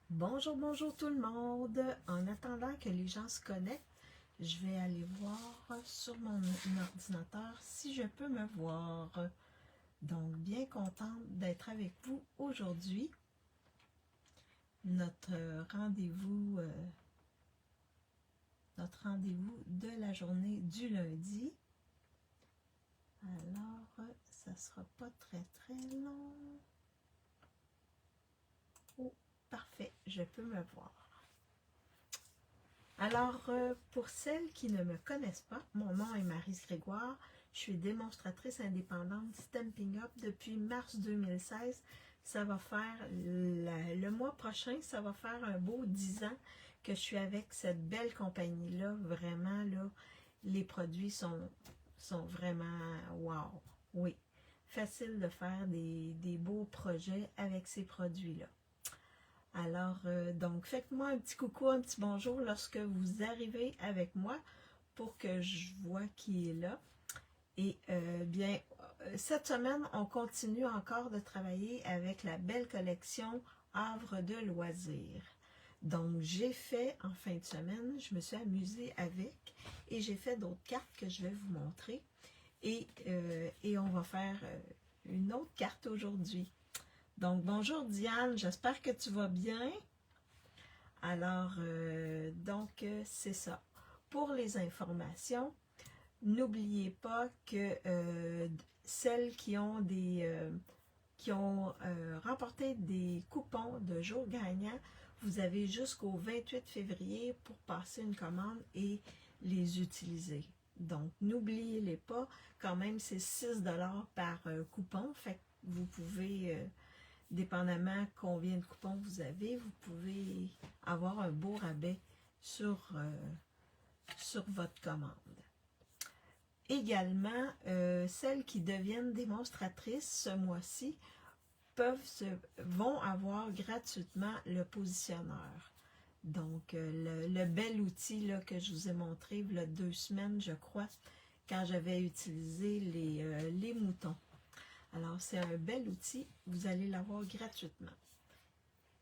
Bonjour, bonjour tout le monde. En attendant que les gens se connectent, je vais aller voir sur mon ordinateur si je peux me voir. Donc, bien contente d'être avec vous aujourd'hui. Notre rendez-vous de la journée du lundi. Alors, ça sera pas très long. Oh, parfait, je peux me voir. Alors, pour celles qui ne me connaissent pas, mon nom est Maryse Grégoire. Je suis démonstratrice indépendante Stampin' Up depuis mars 2016. Ça va faire, le mois prochain, ça va faire un beau 10 ans que je suis avec cette belle compagnie-là. Vraiment, là, les produits sont vraiment wow. Oui, facile de faire des beaux projets avec ces produits-là. Alors, donc, faites-moi un petit coucou, un petit bonjour lorsque vous arrivez avec moi pour que je vois qui est là. Et bien, cette semaine, on continue encore de travailler avec la belle collection Havre de loisirs. Donc, j'ai fait en fin de semaine, je me suis amusée avec et j'ai fait d'autres cartes que je vais vous montrer. Et on va faire une autre carte aujourd'hui. Donc, bonjour Diane, j'espère que tu vas bien. Alors, c'est ça. Pour les informations, n'oubliez pas que celles qui ont remporté des coupons de jours gagnants, vous avez jusqu'au 28 février pour passer une commande et les utiliser. Donc, n'oubliez-les pas. Quand même, c'est 6 $ par coupon. Fait que vous pouvez, dépendamment combien de coupons vous avez, vous pouvez avoir un beau rabais sur votre commande. Également, celles qui deviennent démonstratrices ce mois-ci vont avoir gratuitement le positionneur. Donc, le bel outil là, que je vous ai montré il y a 2 semaines, je crois, quand j'avais utilisé les moutons. Alors, c'est un bel outil, vous allez l'avoir gratuitement.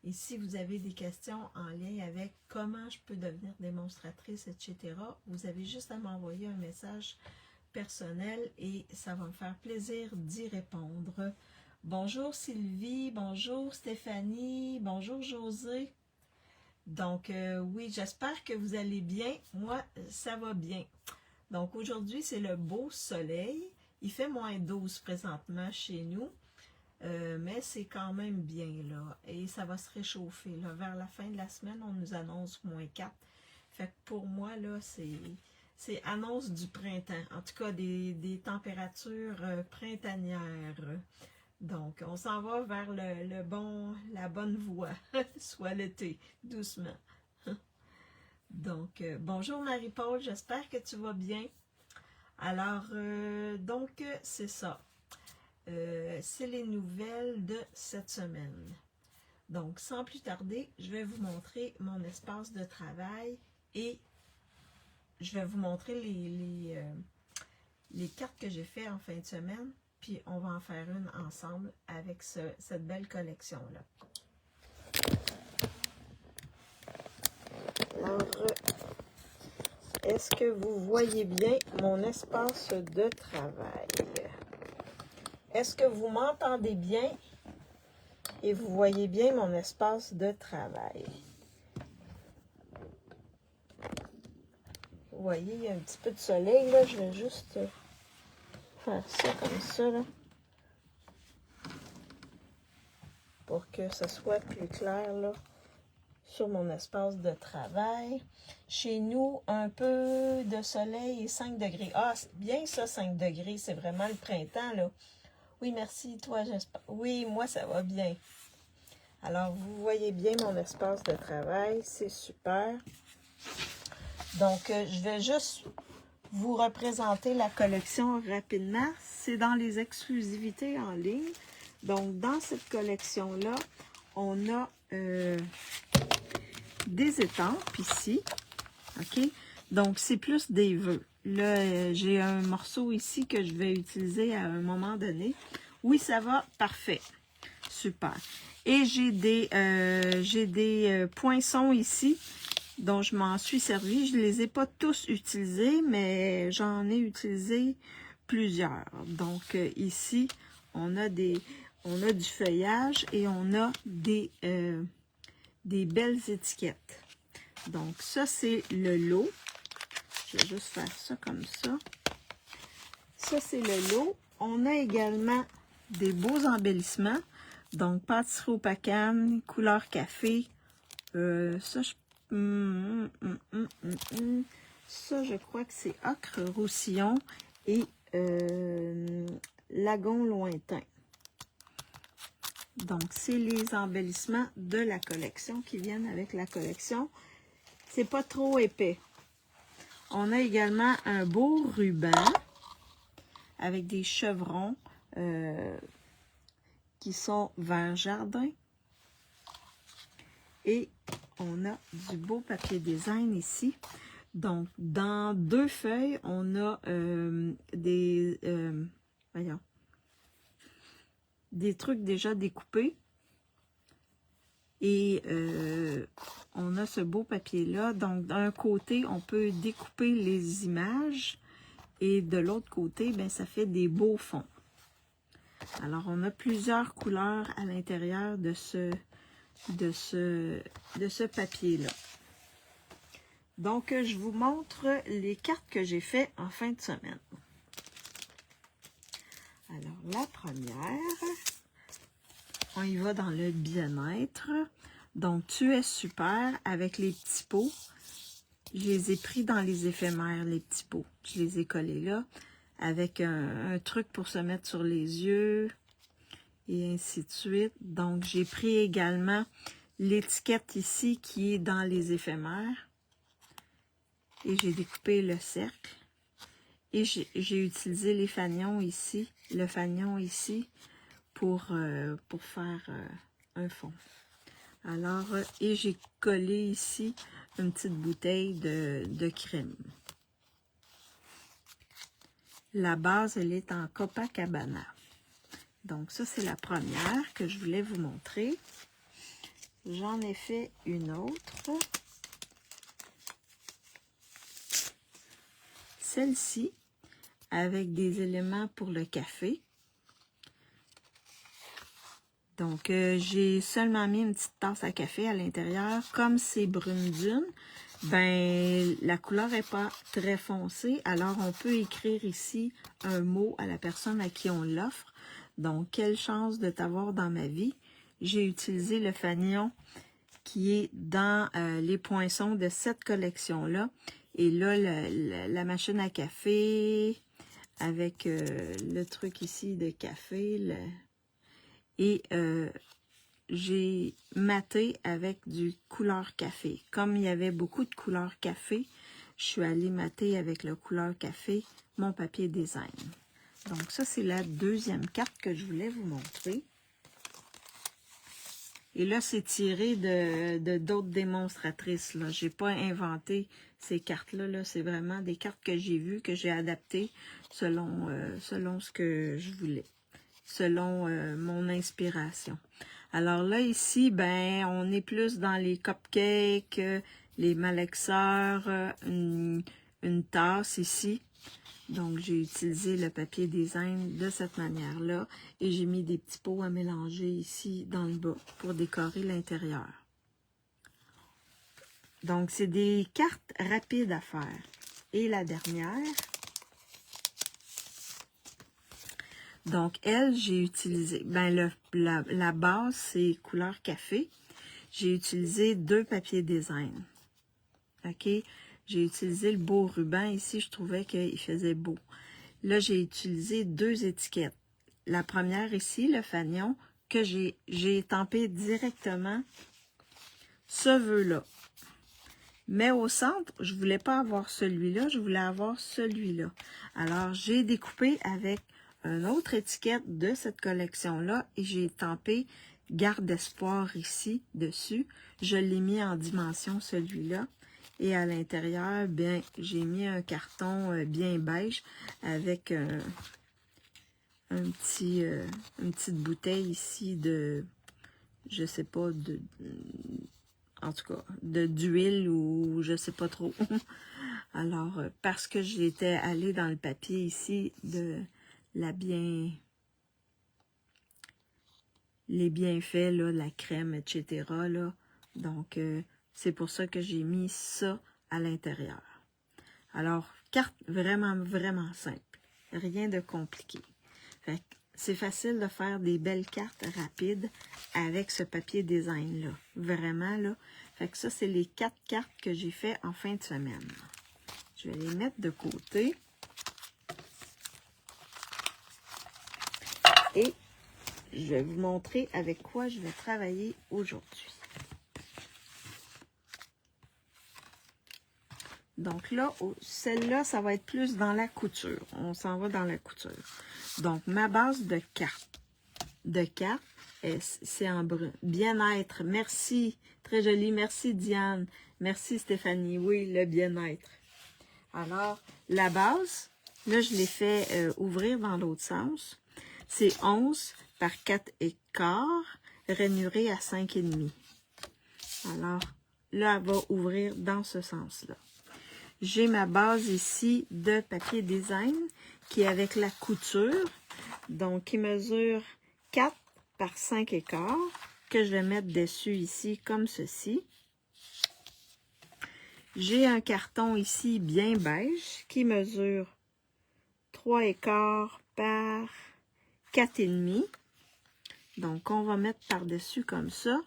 Et si vous avez des questions en lien avec comment je peux devenir démonstratrice, etc., vous avez juste à m'envoyer un message personnel et ça va me faire plaisir d'y répondre. Bonjour Sylvie, bonjour Stéphanie, bonjour José. Donc, oui, j'espère que vous allez bien. Moi, ça va bien. Donc, aujourd'hui, c'est le beau soleil. Il fait moins 12 présentement chez nous, mais c'est quand même bien, là. Et ça va se réchauffer, là. Vers la fin de la semaine, on nous annonce moins 4. Fait que pour moi, là, c'est annonce du printemps. En tout cas, des températures printanières. Donc, on s'en va vers la bonne voie, soit l'été, doucement. Donc, bonjour Marie-Paul, j'espère que tu vas bien. Alors, c'est ça. C'est les nouvelles de cette semaine. Donc, sans plus tarder, je vais vous montrer mon espace de travail et je vais vous montrer les cartes que j'ai fait en fin de semaine. Puis, on va en faire une ensemble avec cette belle collection-là. Alors, est-ce que vous voyez bien mon espace de travail? Est-ce que vous m'entendez bien et vous voyez bien mon espace de travail? Vous voyez, il y a un petit peu de soleil, là. Je vais juste faire ça comme ça, là. Pour que ce soit plus clair, là, sur mon espace de travail. Chez nous, un peu de soleil et 5 degrés. Ah, c'est bien ça, 5 degrés. C'est vraiment le printemps, là. Oui, merci. Toi, j'espère. Oui, moi, ça va bien. Alors, vous voyez bien mon espace de travail. C'est super. Donc, je vais juste vous représenter la collection rapidement. C'est dans les exclusivités en ligne. Donc, dans cette collection-là, on a des étampes ici. OK? Donc, c'est plus des vœux. Là, j'ai un morceau ici que je vais utiliser à un moment donné. Oui, ça va? Parfait. super. Et j'ai des poinçons ici dont je m'en suis servi. Je ne les ai pas tous utilisés, mais j'en ai utilisé plusieurs. Donc ici, on a du feuillage et on a des belles étiquettes. Donc ça, c'est le lot. Je vais juste faire ça comme ça. Ça, c'est le lot. On a également des beaux embellissements. Donc, pâtisserie au pacane, couleur café. Ça, ça, je crois que c'est ocre roussillon et lagon lointain. Donc, c'est les embellissements de la collection qui viennent avec la collection. C'est pas trop épais. On a également un beau ruban avec des chevrons qui sont vert jardin. Et on a du beau papier design ici. Donc, dans 2 feuilles, on a des trucs déjà découpés. Et on a ce beau papier-là. Donc, d'un côté, on peut découper les images. Et de l'autre côté, ben, ça fait des beaux fonds. Alors, on a plusieurs couleurs à l'intérieur de ce papier-là. Donc, je vous montre les cartes que j'ai fait en fin de semaine. Alors, la première, on y va dans le bien-être. Donc, tu es super avec les petits pots. Je les ai pris dans les éphémères, les petits pots. Je les ai collés là, avec un truc pour se mettre sur les yeux, et ainsi de suite. Donc, j'ai pris également l'étiquette ici qui est dans les éphémères. Et j'ai découpé le cercle. Et j'ai utilisé les fanions ici, le fanion ici, pour faire un fond. Alors, et j'ai collé ici une petite bouteille de crème. La base, elle est en Copacabana. Donc, ça, c'est la première que je voulais vous montrer. J'en ai fait une autre. Celle-ci, avec des éléments pour le café. Donc, j'ai seulement mis une petite tasse à café à l'intérieur. Comme c'est brune dune, ben la couleur n'est pas très foncée. Alors, on peut écrire ici un mot à la personne à qui on l'offre. Donc, quelle chance de t'avoir dans ma vie. J'ai utilisé le fanion qui est dans les poinçons de cette collection-là. Et là, la machine à café avec le truc ici de café. Et j'ai maté avec du couleur café. Comme il y avait beaucoup de couleur café, je suis allée mater avec le couleur café mon papier design. Donc ça, c'est la deuxième carte que je voulais vous montrer. Et là, c'est tiré de d'autres démonstratrices. Je n'ai pas inventé ces cartes-là. Là. C'est vraiment des cartes que j'ai vues, que j'ai adaptées selon ce que je voulais, selon mon inspiration. Alors là, ici, ben, on est plus dans les cupcakes, les malaxeurs, une tasse ici. Donc, j'ai utilisé le papier design de cette manière-là et j'ai mis des petits pots à mélanger ici dans le bas pour décorer l'intérieur. Donc, c'est des cartes rapides à faire. Et la dernière, donc elle, j'ai utilisé, ben la base, c'est couleur café. J'ai utilisé 2 papiers design. OK? J'ai utilisé le beau ruban ici, je trouvais qu'il faisait beau. Là, j'ai utilisé 2 étiquettes. La première ici, le fanion, que j'ai estampé directement ce vœu-là. Mais au centre, je ne voulais pas avoir celui-là, je voulais avoir celui-là. Alors, j'ai découpé avec une autre étiquette de cette collection-là et j'ai estampé Garde d'espoir ici, dessus. Je l'ai mis en dimension, celui-là. Et à l'intérieur, bien, j'ai mis un carton bien beige avec un une petite bouteille ici de, je sais pas, en tout cas, d'huile ou je sais pas trop. Alors, parce que j'étais allée dans le papier ici de les bienfaits, là, la crème, etc. Là. Donc, c'est pour ça que j'ai mis ça à l'intérieur. Alors, carte vraiment, vraiment simple. Rien de compliqué. Fait que c'est facile de faire des belles cartes rapides avec ce papier design-là. Vraiment, là. Fait que ça, c'est les 4 cartes que j'ai fait en fin de semaine. Je vais les mettre de côté. Et je vais vous montrer avec quoi je vais travailler aujourd'hui. Donc là, celle-là, ça va être plus dans la couture. On s'en va dans la couture. Donc, ma base de cartes, c'est en brun. Bien-être. Merci. Très joli. Merci, Diane. Merci, Stéphanie. Oui, le bien-être. Alors, la base, là, je l'ai fait ouvrir dans l'autre sens. C'est 11 par 4 et quart, rainuré à 5,5. Alors, là, elle va ouvrir dans ce sens-là. J'ai ma base ici de papier design qui est avec la couture, donc qui mesure 4 par 5 et quart, que je vais mettre dessus ici comme ceci. J'ai un carton ici bien beige qui mesure 3 et quart par 4,5. Donc, on va mettre par-dessus comme ça.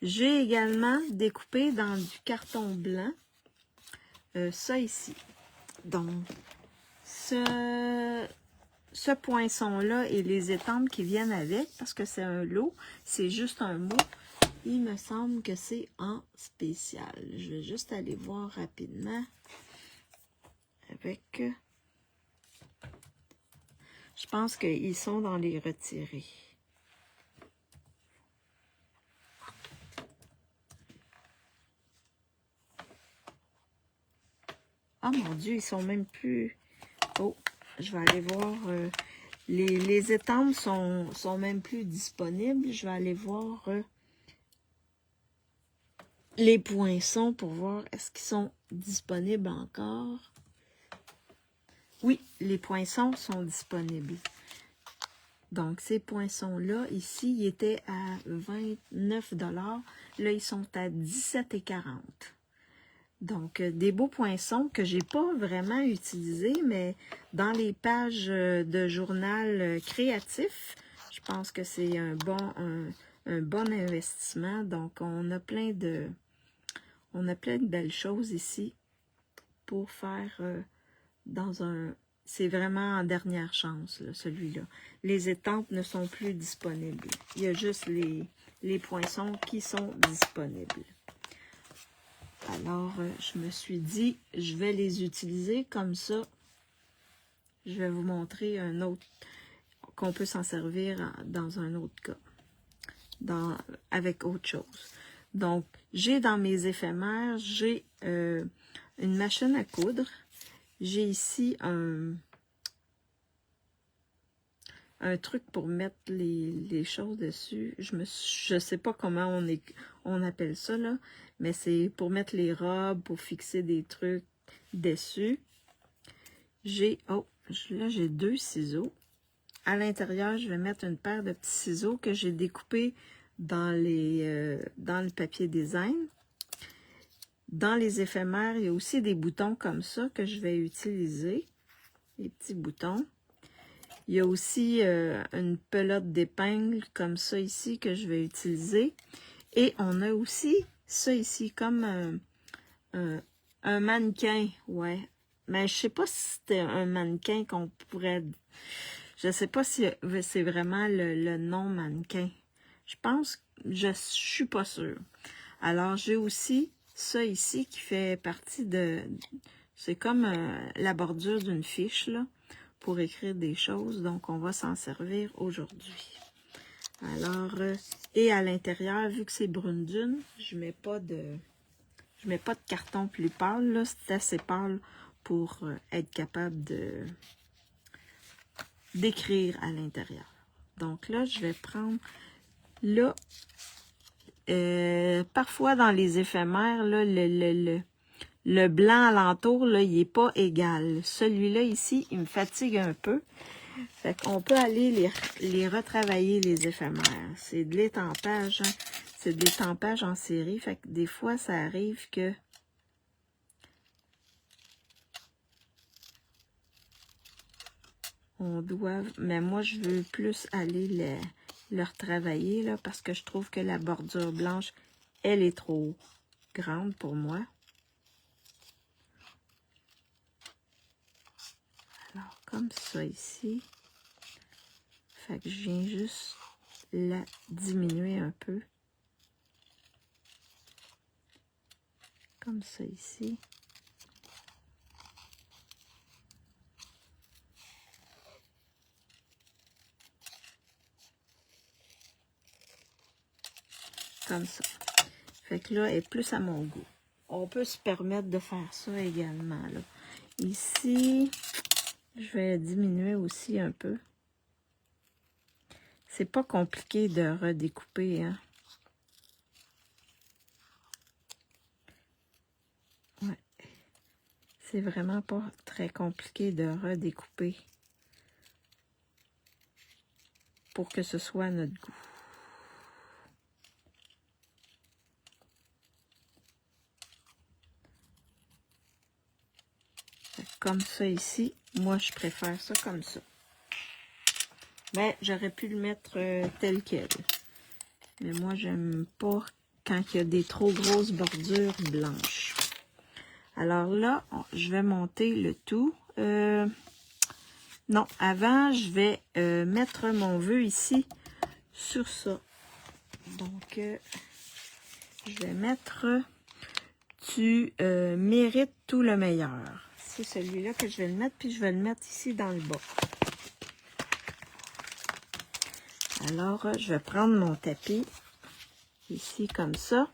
J'ai également découpé dans du carton blanc ça ici. Donc, ce poinçon-là et les étampes qui viennent avec, parce que c'est un lot, c'est juste un mot. Il me semble que c'est en spécial. Je vais juste aller voir rapidement avec... Je pense qu'ils sont dans les retirés. Ah mon Dieu, ils sont même plus... Oh, je vais aller voir... les étampes sont même plus disponibles. Je vais aller voir les poinçons pour voir est-ce qu'ils sont disponibles encore. Oui, les poinçons sont disponibles. Donc, ces poinçons-là, ici, ils étaient à 29 $. Là, ils sont à 17,40 $. Donc, des beaux poinçons que j'ai pas vraiment utilisés, mais dans les pages de journal créatif, je pense que c'est un bon investissement. Donc, on a plein de belles choses ici pour faire dans un... C'est vraiment en dernière chance, celui-là. Les étampes ne sont plus disponibles. Il y a juste les poinçons qui sont disponibles. Alors, je me suis dit, je vais les utiliser comme ça. Je vais vous montrer un autre, qu'on peut s'en servir dans un autre cas, avec autre chose. Donc, j'ai dans mes éphémères, j'ai une machine à coudre. J'ai ici un truc pour mettre les choses dessus. Je sais pas comment on appelle ça, là, mais c'est pour mettre les robes, pour fixer des trucs dessus. Là, j'ai 2 ciseaux. À l'intérieur, je vais mettre une paire de petits ciseaux que j'ai découpés dans le papier design. Dans les éphémères, il y a aussi des boutons comme ça que je vais utiliser. Les petits boutons. Il y a aussi une pelote d'épingle comme ça ici que je vais utiliser. Et on a aussi ça ici comme un mannequin. Ouais. Mais je sais pas si c'était un mannequin qu'on pourrait... Je sais pas si c'est vraiment le nom mannequin. Je pense... Je suis pas sûre. Alors, j'ai aussi ça ici qui fait partie de... C'est comme la bordure d'une fiche, là, pour écrire des choses. Donc, on va s'en servir aujourd'hui. Alors, et à l'intérieur, vu que c'est brune dune, je mets pas de carton plus pâle, là. C'est assez pâle pour être capable d'écrire à l'intérieur. Donc là, je vais prendre, là, parfois dans les éphémères, là, le blanc alentour, là, il n'est pas égal. Celui-là ici, il me fatigue un peu. Fait qu'on peut aller les retravailler, les éphémères. C'est de l'étampage, hein. C'est de l'étampage en série. Fait que des fois, ça arrive que on doit... Mais moi, je veux plus aller le retravailler, là, parce que je trouve que la bordure blanche, elle est trop grande pour moi. Alors, comme ça ici. Fait que je viens juste la diminuer un peu. Comme ça ici. Comme ça. Fait que là, elle est plus à mon goût. On peut se permettre de faire ça également, là. Ici, je vais diminuer aussi un peu. C'est pas compliqué de redécouper, hein. Ouais. C'est vraiment pas très compliqué de redécouper pour que ce soit à notre goût. Comme ça ici, moi je préfère ça comme ça. Mais j'aurais pu le mettre tel quel. Mais moi j'aime pas quand il y a des trop grosses bordures blanches. Alors là, je vais monter le tout. Non, avant je vais mettre mon vœu ici sur ça. Donc je vais mettre tu mérites tout le meilleur. C'est celui-là que je vais le mettre, puis je vais le mettre ici dans le bas. Alors, je vais prendre mon tapis, ici comme ça.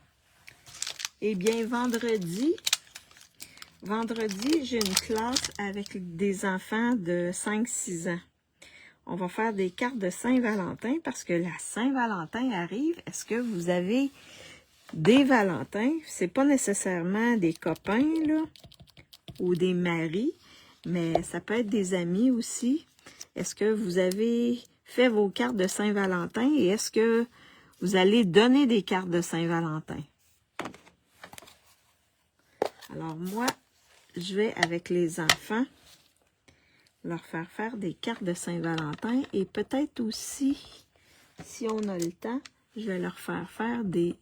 Eh bien, vendredi, j'ai une classe avec des enfants de 5-6 ans. On va faire des cartes de Saint-Valentin parce que la Saint-Valentin arrive. Est-ce que vous avez des Valentins? C'est pas nécessairement des copains, là, ou des maris, mais ça peut être des amis aussi. Est-ce que vous avez fait vos cartes de Saint-Valentin et est-ce que vous allez donner des cartes de Saint-Valentin? Alors moi, je vais avec les enfants leur faire des cartes de Saint-Valentin et peut-être aussi, si on a le temps, je vais leur faire des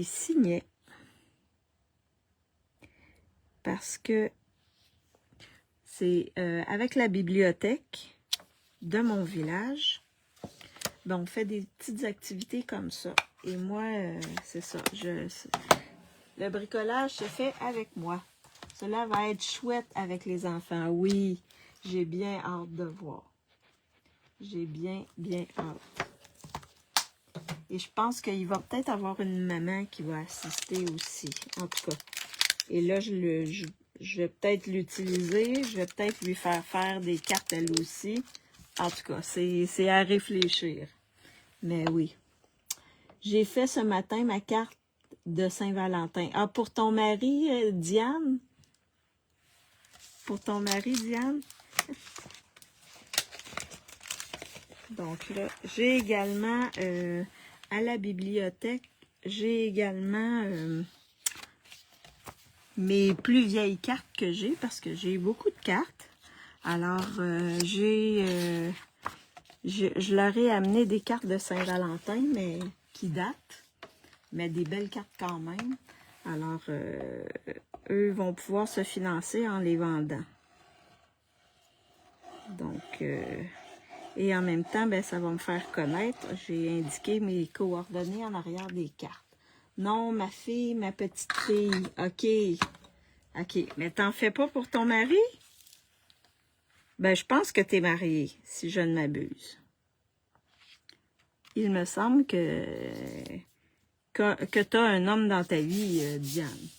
signets. Parce que c'est avec la bibliothèque de mon village, ben on fait des petites activités comme ça. Et moi, c'est ça. Le bricolage se fait avec moi. Cela va être chouette avec les enfants. Oui, j'ai bien hâte de voir. J'ai bien hâte. Et je pense qu'il va peut-être avoir une maman qui va assister aussi, en tout cas. Et là, je vais peut-être l'utiliser. Je vais peut-être lui faire des cartes elle aussi. En tout cas, c'est à réfléchir. Mais oui. J'ai fait ce matin ma carte de Saint-Valentin. Ah, pour ton mari, Diane? Pour ton mari, Diane? Donc là, j'ai également, à la bibliothèque, j'ai également mes plus vieilles cartes que j'ai, parce que j'ai beaucoup de cartes. Alors, je leur ai amené des cartes de Saint-Valentin, mais qui datent, mais des belles cartes quand même. Alors, eux vont pouvoir se financer en les vendant. Donc, et en même temps, ben, ça va me faire connaître. J'ai indiqué mes coordonnées en arrière des cartes. Non, ma fille, ma petite fille. OK. OK. Mais t'en fais pas pour ton mari? Ben, je pense que t'es mariée, si je ne m'abuse. Il me semble que t'as un homme dans ta vie, Diane.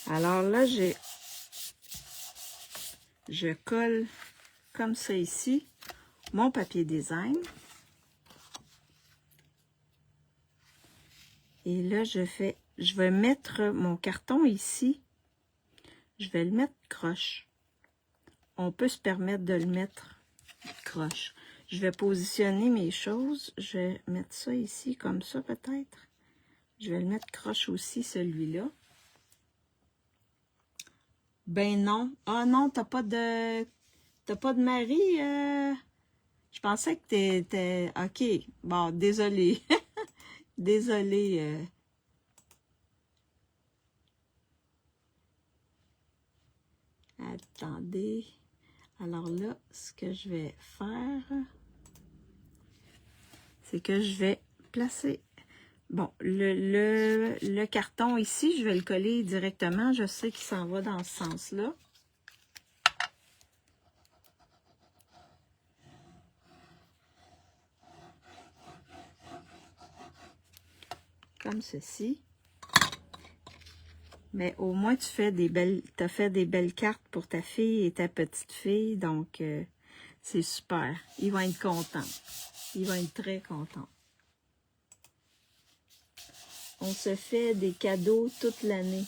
Alors là, je colle comme ça ici mon papier design. Et là, je vais mettre mon carton ici. Je vais le mettre croche. On peut se permettre de le mettre croche. Je vais positionner mes choses. Je vais mettre ça ici, comme ça peut-être. Je vais le mettre croche aussi, celui-là. Ben non. Ah non, t'as pas de mari. Je pensais que t'étais... OK. Bon, désolé. Désolé. Attendez. Alors là, ce que je vais faire, c'est que je vais placer... Bon, le carton ici, je vais le coller directement. Je sais qu'il s'en va dans ce sens-là. Comme ceci. Mais au moins, tu as fait des belles cartes pour ta fille et ta petite fille. Donc, c'est super. Ils vont être contents. Ils vont être très contents. On se fait des cadeaux toute l'année.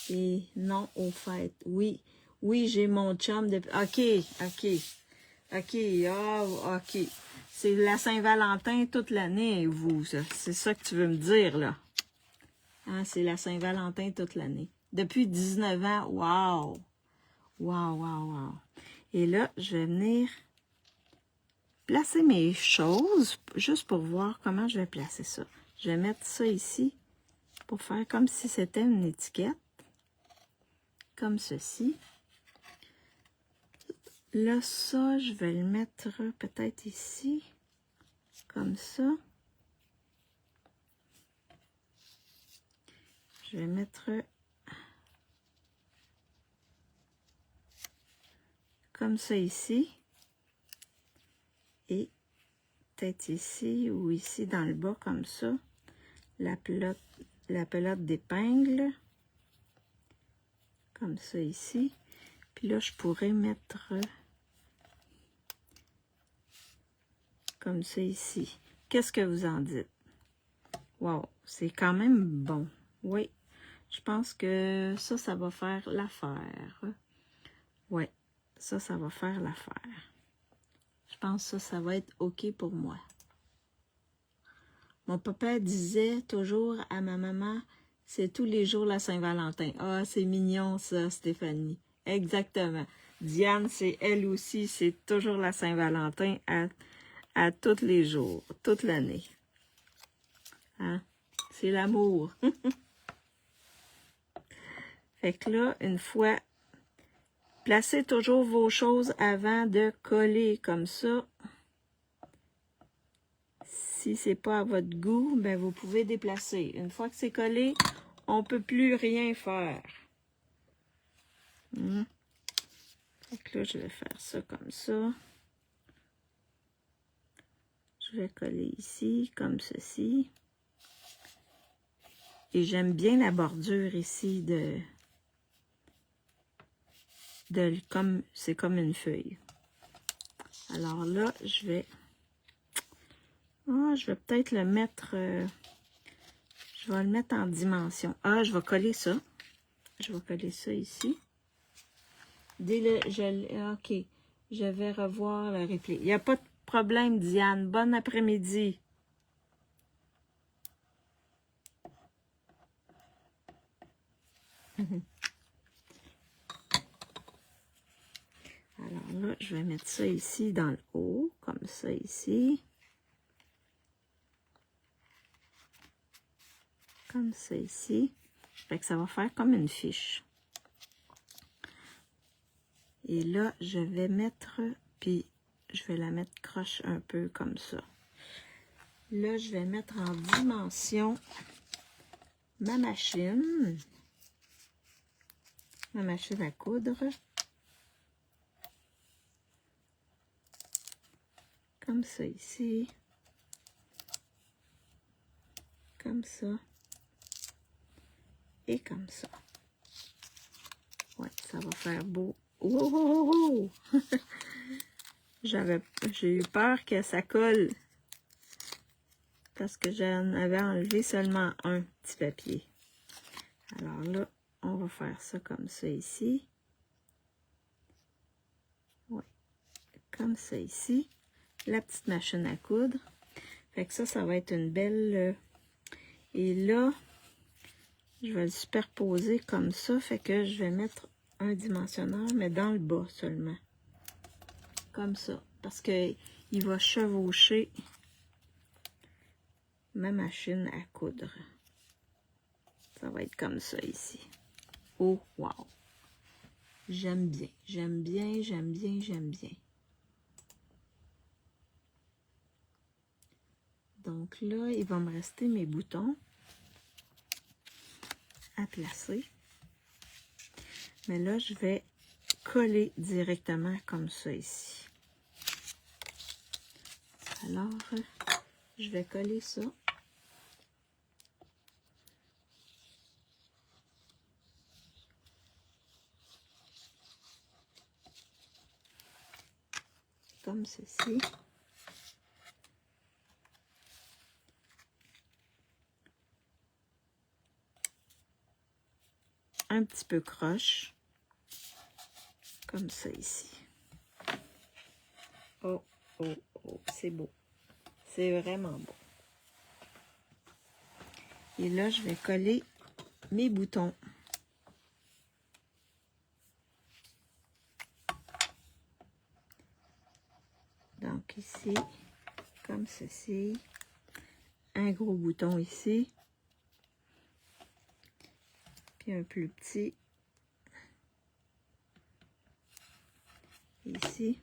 Et non aux fêtes. Oui, oui, j'ai mon chum depuis... OK, OK. C'est la Saint-Valentin toute l'année, vous. C'est ça que tu veux me dire, là. Hein, c'est la Saint-Valentin toute l'année. Depuis 19 ans, wow! Wow! Et là, je vais venir placer mes choses, juste pour voir comment je vais placer ça. Je vais mettre ça ici, pour faire comme si c'était une étiquette. Comme ceci. Là, ça, je vais le mettre peut-être ici. Comme ça. Je vais mettre comme ça ici. Et peut-être ici ou ici dans le bas, comme ça. La pelote d'épingle. Comme ça ici. Puis là, je pourrais mettre comme ça ici. Qu'est-ce que vous en dites? Wow, c'est quand même bon. Oui, je pense que ça va faire l'affaire. Oui, ça va faire l'affaire. Je pense que ça va être OK pour moi. Mon papa disait toujours à ma maman, c'est tous les jours la Saint-Valentin. Ah, c'est mignon ça, Stéphanie. Exactement. Diane, c'est elle aussi, c'est toujours la Saint-Valentin à tous les jours, toute l'année. Hein? C'est l'amour. Fait que là, une fois, placez toujours vos choses avant de coller comme ça. Si c'est pas à votre goût, ben vous pouvez déplacer. Une fois que c'est collé, on peut plus rien faire. Fait que là, je vais faire ça comme ça. Je vais coller ici, comme ceci. Et j'aime bien la bordure ici comme c'est comme une feuille. Alors là, je vais peut-être le mettre... je vais le mettre en dimension. Ah, je vais coller ça. Je vais coller ça ici. OK. Je vais revoir le replay. Il n'y a pas de problème, Diane. Bon après-midi. Alors là, je vais mettre ça ici dans le haut, comme ça ici. Comme ça ici. Fait que ça va faire comme une fiche. Et là, je vais mettre, puis je vais la mettre croche un peu comme ça. Là, je vais mettre en dimension ma machine à coudre. Comme ça ici. Comme ça. Et comme ça. Ouais, ça va faire beau Oh! J'ai eu peur que ça colle parce que j'en avais enlevé seulement un petit papier. Alors là, on va faire ça comme ça ici. Oui, comme ça ici. La petite machine à coudre. Fait que ça va être une belle... et là, je vais le superposer comme ça. Fait que je vais mettre un dimensionneur, mais dans le bas seulement. Comme ça. Parce que il va chevaucher ma machine à coudre. Ça va être comme ça ici. Oh, wow! J'aime bien, j'aime bien, j'aime bien, j'aime bien. Donc là, il va me rester mes boutons à placer. Mais là, je vais coller directement comme ça ici. Alors, je vais coller ça. Comme ceci. Un petit peu croche. Comme ça ici. Oh, oh, oh, c'est beau. C'est vraiment beau. Et là, je vais coller mes boutons. Donc ici, comme ceci. Un gros bouton ici. Puis un plus petit. Ici.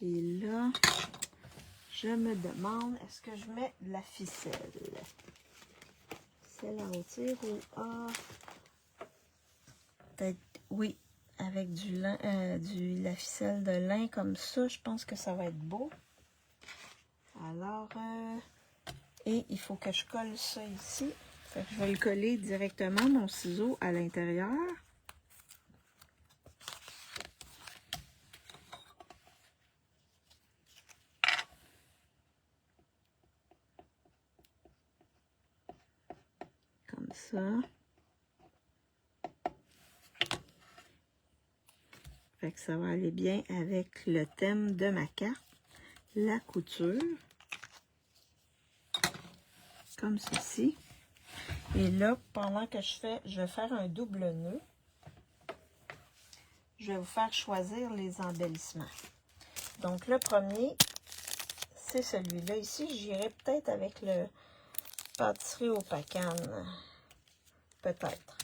Et là, je me demande, est-ce que je mets de la ficelle? Ficelle à rôtir ou peut-être, oui, avec du lin, la ficelle de lin comme ça, je pense que ça va être beau. Alors, et il faut que je colle ça ici. Fait que je vais le coller directement, mon ciseau, à l'intérieur. Comme ça. Fait que ça va aller bien avec le thème de ma carte, la couture. Comme ceci. Et là, pendant que je vais faire un double nœud. Je vais vous faire choisir les embellissements. Donc, le premier, c'est celui-là. Ici, j'irai peut-être avec le pâtisserie au pacane. Peut-être.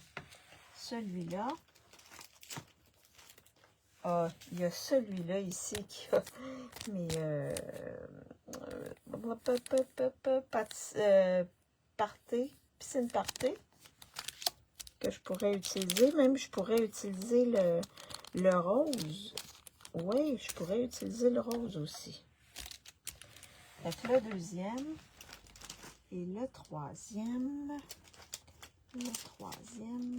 Celui-là. Ah, il y a celui-là ici qui a mes piscine party que je pourrais utiliser. Même, je pourrais utiliser le rose. Oui, je pourrais utiliser le rose aussi. Fait que le deuxième et le troisième. Le troisième.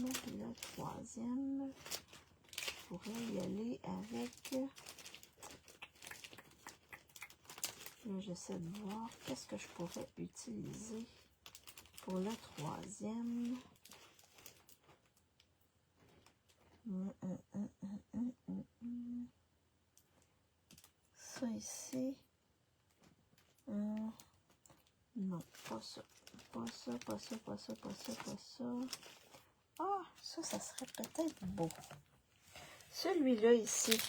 Je pourrais y aller avec... Là, j'essaie de voir qu'est-ce que je pourrais utiliser pour le troisième. Ça ici. Non, pas ça. Pas ça. Ah, ça serait peut-être beau. Celui-là ici,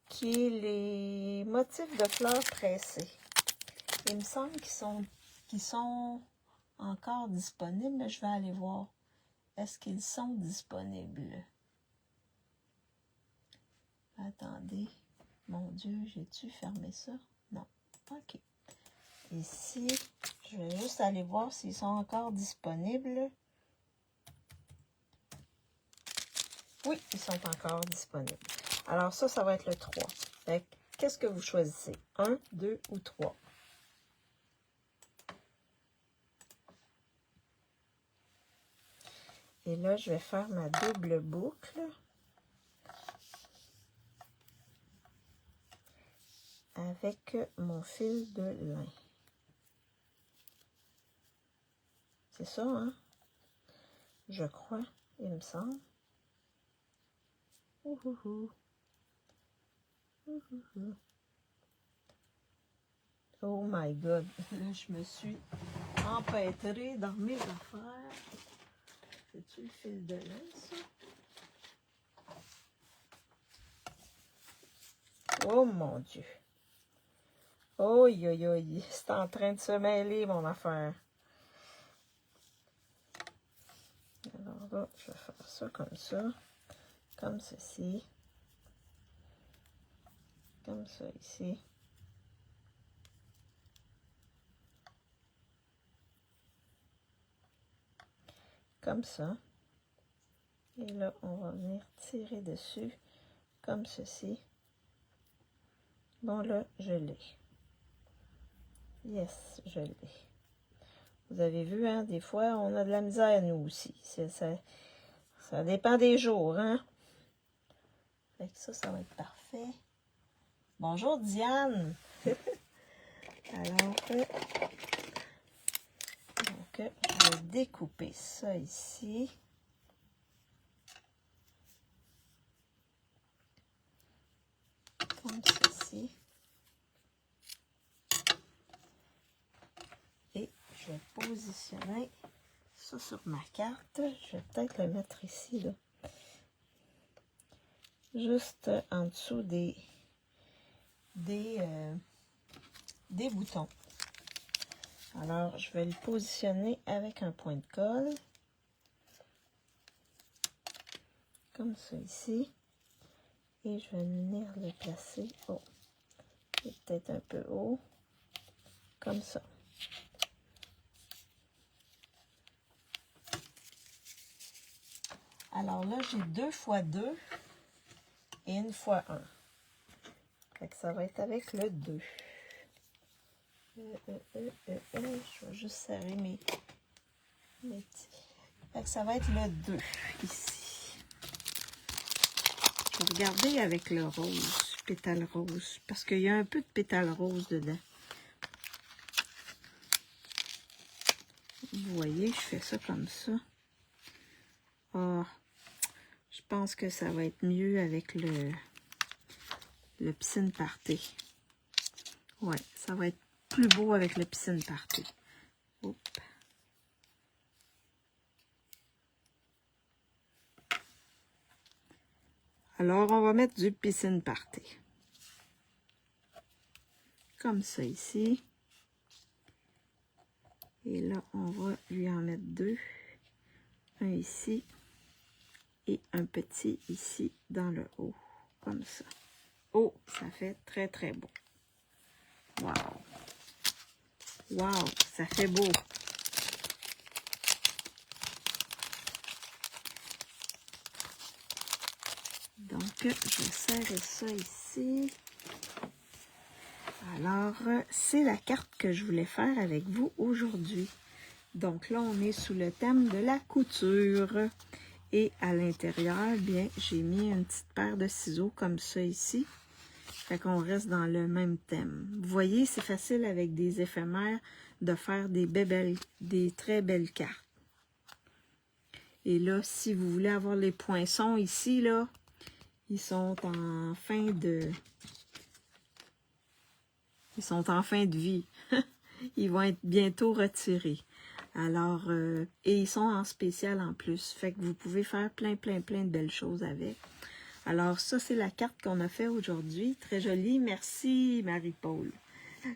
qui est les motifs de fleurs pressées. Il me semble qu'ils sont encore disponibles, mais je vais aller voir. Est-ce qu'ils sont disponibles? Attendez. Mon Dieu, j'ai-tu fermé ça? Non. OK. Ici, je vais juste aller voir s'ils sont encore disponibles. Oui, ils sont encore disponibles. Alors ça va être le 3. Qu'est-ce que vous choisissez? 1, 2 ou 3? Et là, je vais faire ma double boucle avec mon fil de lin. C'est ça, hein? Je crois, il me semble. Ouhouhou. Ouhouhou. Oh my God! Là, je me suis empêtrée dans mes affaires. C'est-tu le fil de lin, ça? Oh mon Dieu! Oh, c'est en train de se mêler, mon affaire. Alors là, je vais faire ça, comme ceci. Comme ça, ici. Comme ça. Et là, on va venir tirer dessus, comme ceci. Bon, là, je l'ai. Yes, je l'ai. Vous avez vu, hein, des fois, on a de la misère, nous aussi. Ça dépend des jours, hein. Fait que ça va être parfait. Bonjour, Diane! Alors, donc, je vais découper ça ici. Comme ceci. Et je vais positionner ça sur ma carte. Je vais peut-être le mettre ici, là. Juste en dessous des boutons. Alors, je vais le positionner avec un point de colle. Comme ça ici. Et je vais venir le placer haut. Et peut-être un peu haut. Comme ça. Alors là, j'ai 2 x 2 et 1 x 1. Fait que ça va être avec le 2. Je vais juste serrer mes petits. Fait que ça va être le 2 ici. Je vais regarder avec le rose, pétale rose, parce qu'il y a un peu de pétale rose dedans. Vous voyez, je fais ça comme ça. Ah, je pense que ça va être mieux avec le piscine party. Ouais, ça va être plus beau avec le piscine party. Oups. Alors, on va mettre du piscine party. Comme ça ici. Et là, on va lui en mettre 2. Un ici. Et un petit ici dans le haut. Comme ça. Oh, ça fait très, très beau. Wow! Wow, ça fait beau. Donc, je vais serrer ça ici. Alors, c'est la carte que je voulais faire avec vous aujourd'hui. Donc là, on est sous le thème de la couture. Et à l'intérieur, bien, j'ai mis une petite paire de ciseaux comme ça ici. Fait qu'on reste dans le même thème. Vous voyez, c'est facile avec des éphémères de faire des très belles cartes. Et là, si vous voulez avoir les poinçons ici, là, ils sont en fin de vie. Ils vont être bientôt retirés. Alors, et ils sont en spécial en plus. Fait que vous pouvez faire plein de belles choses avec. Alors, ça, c'est la carte qu'on a fait aujourd'hui. Très jolie. Merci, Marie-Paul.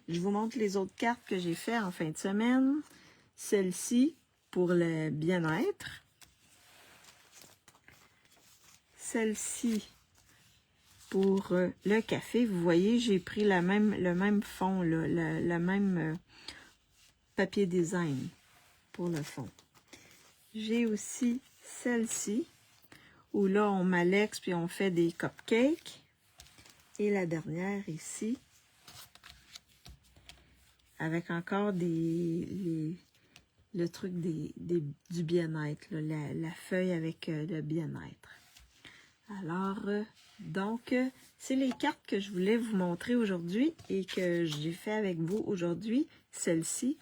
Je vous montre les autres cartes que j'ai fait en fin de semaine. Celle-ci, pour le bien-être. Celle-ci, pour le café. Vous voyez, j'ai pris le même fond, là, le même papier design pour le fond. J'ai aussi celle-ci, où là, on malaxe puis on fait des cupcakes. Et la dernière ici, avec encore les le truc du bien-être, la feuille avec le bien-être. Alors, donc, c'est les cartes que je voulais vous montrer aujourd'hui et que j'ai fait avec vous aujourd'hui, celle-ci.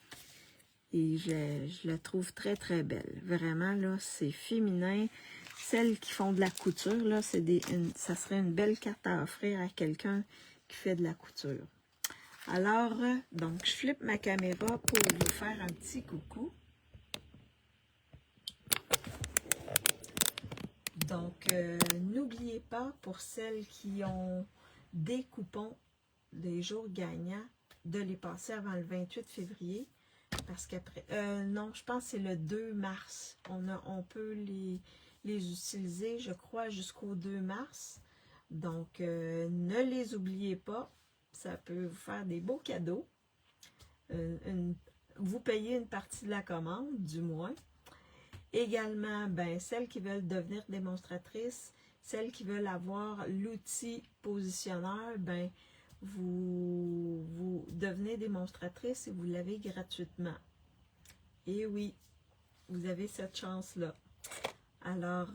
Et je la trouve très, très belle. Vraiment, là, c'est féminin. Celles qui font de la couture, là, ça serait une belle carte à offrir à quelqu'un qui fait de la couture. Alors, donc, je flippe ma caméra pour vous faire un petit coucou. Donc, n'oubliez pas, pour celles qui ont des coupons des jours gagnants, de les passer avant le 28 février. Parce qu'après, non, je pense que c'est le 2 mars. On peut les utiliser, je crois, jusqu'au 2 mars. Donc, ne les oubliez pas. Ça peut vous faire des beaux cadeaux. Vous payez une partie de la commande, du moins. Également, ben, celles qui veulent devenir démonstratrices, celles qui veulent avoir l'outil positionneur, ben, vous devenez démonstratrice et vous l'avez gratuitement. Et oui, vous avez cette chance-là. Alors,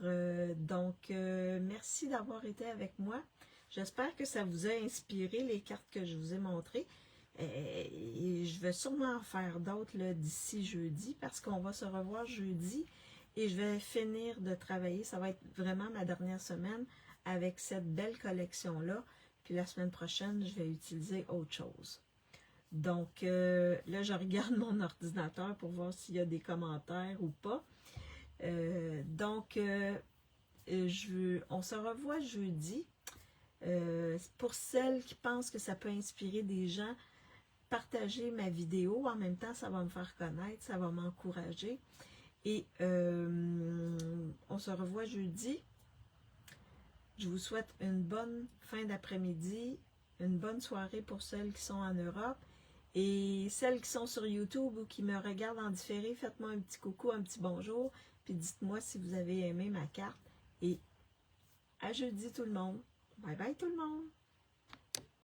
merci d'avoir été avec moi. J'espère que ça vous a inspiré les cartes que je vous ai montrées. Et je vais sûrement en faire d'autres d'ici jeudi parce qu'on va se revoir jeudi et je vais finir de travailler. Ça va être vraiment ma dernière semaine avec cette belle collection-là. Puis la semaine prochaine, je vais utiliser autre chose. Donc, là, je regarde mon ordinateur pour voir s'il y a des commentaires ou pas. On se revoit jeudi. Pour celles qui pensent que ça peut inspirer des gens, partagez ma vidéo. En même temps, ça va me faire connaître, ça va m'encourager. Et on se revoit jeudi. Je vous souhaite une bonne fin d'après-midi, une bonne soirée pour celles qui sont en Europe. Et celles qui sont sur YouTube ou qui me regardent en différé, faites-moi un petit coucou, un petit bonjour. Puis dites-moi si vous avez aimé ma carte. Et à jeudi tout le monde. Bye bye tout le monde.